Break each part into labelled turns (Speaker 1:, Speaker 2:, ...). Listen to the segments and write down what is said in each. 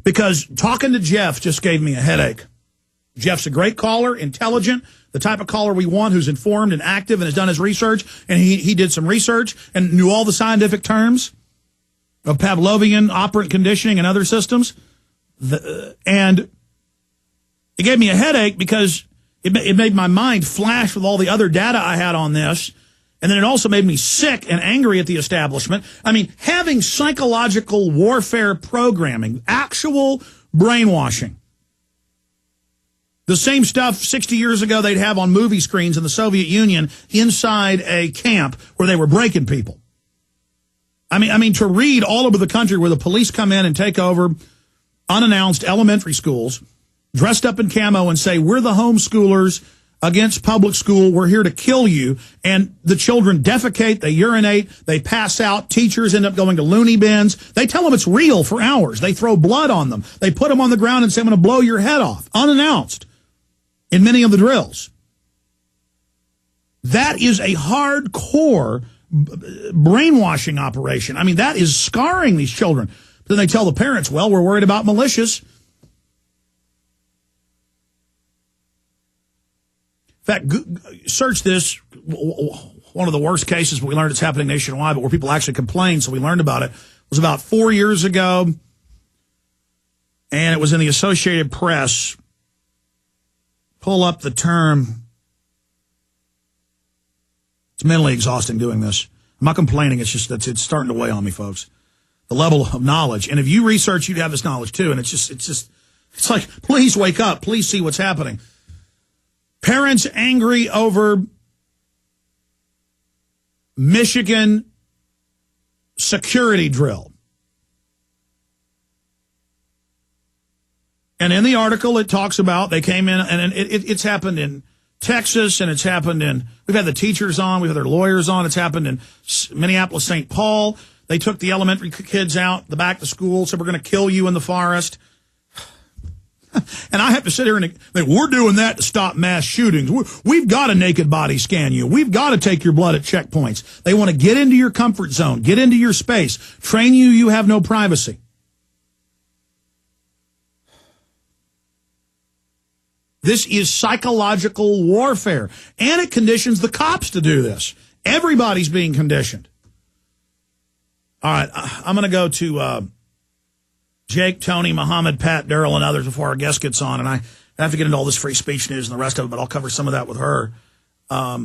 Speaker 1: because talking to Jeff just gave me a headache. Jeff's a great caller, intelligent, the type of caller we want, who's informed and active and has done his research. And he did some research and knew all the scientific terms of Pavlovian operant conditioning and other systems. And it gave me a headache because it made my mind flash with all the other data I had on this. And then it also made me sick and angry at the establishment. I mean, having psychological warfare programming, actual brainwashing. The same stuff 60 years ago they'd have on movie screens in the Soviet Union inside a camp where they were breaking people. I mean, to read all over the country where the police come in and take over unannounced elementary schools, dressed up in camo and say, we're the homeschoolers against public school, we're here to kill you. And the children defecate, they urinate, they pass out, teachers end up going to loony bins. They tell them it's real for hours. They throw blood on them. They put them on the ground and say, I'm going to blow your head off, unannounced, in many of the drills. That is a hardcore brainwashing operation. I mean, that is scarring these children. But then they tell the parents, well, we're worried about militias. In fact, search this. One of the worst cases, but we learned it's happening nationwide, but where people actually complained, so we learned about it, was about 4 years ago, and it was in the Associated Press. Pull up the term. It's mentally exhausting doing this. I'm not complaining. It's just that it's starting to weigh on me, folks. The level of knowledge. And if you research, you'd have this knowledge too. And it's like, please wake up. Please see what's happening. Parents angry over Michigan security drill. And in the article, it talks about they came in, and it's happened in Texas, and it's happened in, we've had the teachers on, we've had their lawyers on, it's happened in Minneapolis, St. Paul. They took the elementary kids out the back to school, said we're going to kill you in the forest. And I have to sit here and think, we're doing that to stop mass shootings. We've got to naked body scan you. We've got to take your blood at checkpoints. They want to get into your comfort zone, get into your space, train you, you have no privacy. This is psychological warfare, and it conditions the cops to do this. Everybody's being conditioned. All right, I'm going to go to Jake, Tony, Muhammad, Pat, Daryl, and others before our guest gets on, and I have to get into all this free speech news and the rest of it, but I'll cover some of that with her. There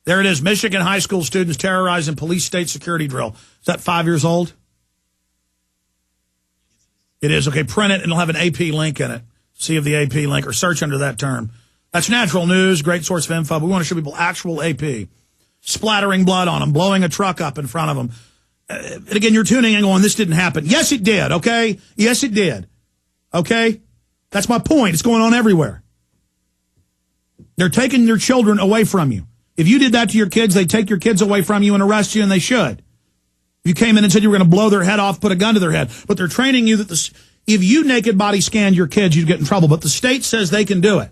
Speaker 1: it is, Michigan high school students terrorizing police state security drill. Is that 5 years old? It is. Okay, print it, and it'll have an AP link in it. See if the AP link, or search under that term. That's natural news, great source of info. But we want to show people actual AP. Splattering blood on them, blowing a truck up in front of them. And again, you're tuning in going, this didn't happen. Yes, it did, okay? Yes, it did. Okay? That's my point. It's going on everywhere. They're taking your children away from you. If you did that to your kids, they'd take your kids away from you and arrest you, and they should. If you came in and said you were going to blow their head off, put a gun to their head. But they're training you that if you naked body scanned your kids, you'd get in trouble. But the state says they can do it.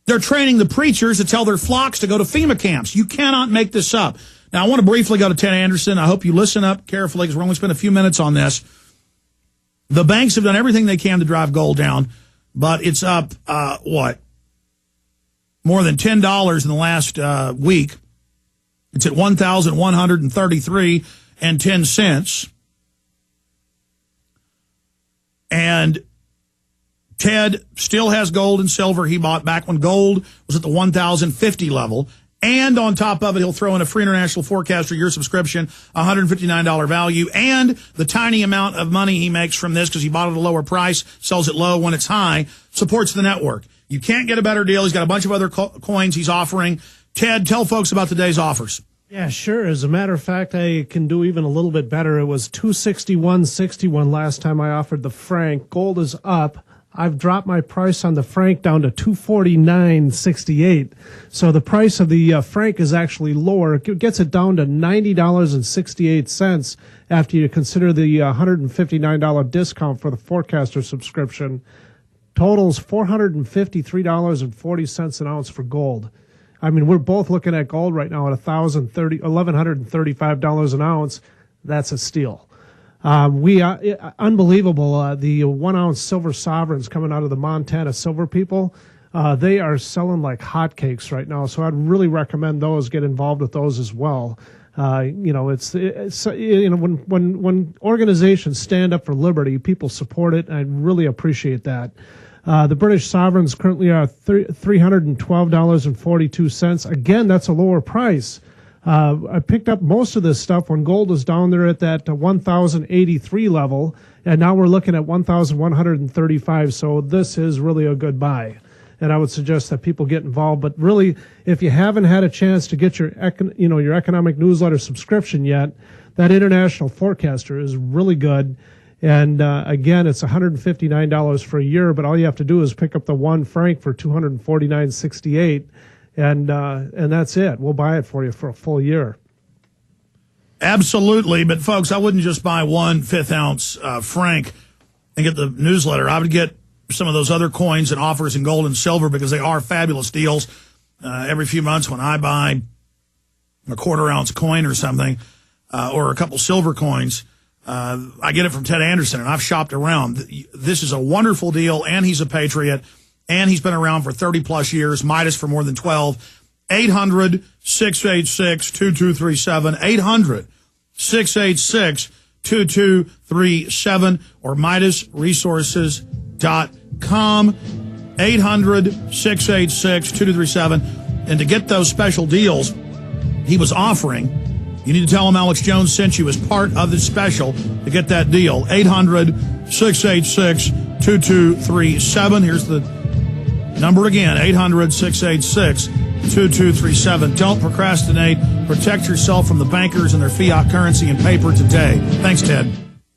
Speaker 1: They're training the preachers to tell their flocks to go to FEMA camps. You cannot make this up. Now, I want to briefly go to Ted Anderson. I hope you listen up carefully because we're only spending a few minutes on this. The banks have done everything they can to drive gold down, but it's up, more than $10 in the last week. It's at $1,133.10. And Ted still has gold and silver he bought back when gold was at the 1,050 level. And on top of it, he'll throw in a free international forecaster year subscription, $159 value, and the tiny amount of money he makes from this because he bought it at a lower price, sells it low when it's high, supports the network. You can't get a better deal. He's got a bunch of other coins he's offering. Ted, tell folks about today's offers.
Speaker 2: Yeah, sure. As a matter of fact, I can do even a little bit better. It was $261.61 last time I offered the franc. Gold is up. I've dropped my price on the franc down to $249.68. So the price of the franc is actually lower. It gets it down to $90.68 after you consider the $159 discount for the forecaster subscription. Totals $453.40 an ounce for gold. I mean, we're both looking at gold right now at $1,135 an ounce. That's a steal. Unbelievable. The 1 ounce silver sovereigns coming out of the Montana silver people, they are selling like hotcakes right now. So I'd really recommend those. Get involved with those as well. It's when organizations stand up for liberty, people support it. I really appreciate that. The British sovereigns currently are $312.42. Again, that's a lower price. I picked up most of this stuff when gold was down there at that 1,083 level, and now we're looking at 1,135. So this is really a good buy, and I would suggest that people get involved. But really, if you haven't had a chance to get your economic newsletter subscription yet, that International Forecaster is really good. And again, it's $159 for a year, but all you have to do is pick up the 1 franc for $249.68. And that's it. We'll buy it for you for a full year.
Speaker 1: Absolutely. But, folks, I wouldn't just buy 1 5th ounce franc and get the newsletter. I would get some of those other coins and offers in gold and silver because they are fabulous deals. Every few months when I buy a 1/4 ounce coin or something or a couple silver coins, I get it from Ted Anderson, and I've shopped around. This is a wonderful deal, and he's a patriot. And he's been around for 30-plus years, Midas for more than 12. 800-686-2237, 800-686-2237, or MidasResources.com, 800-686-2237. And to get those special deals he was offering, you need to tell him Alex Jones sent you as part of the special to get that deal. 800-686-2237. Here's the number again, 800-686-2237. Don't procrastinate. Protect yourself from the bankers and their fiat currency and paper today. Thanks, Ted.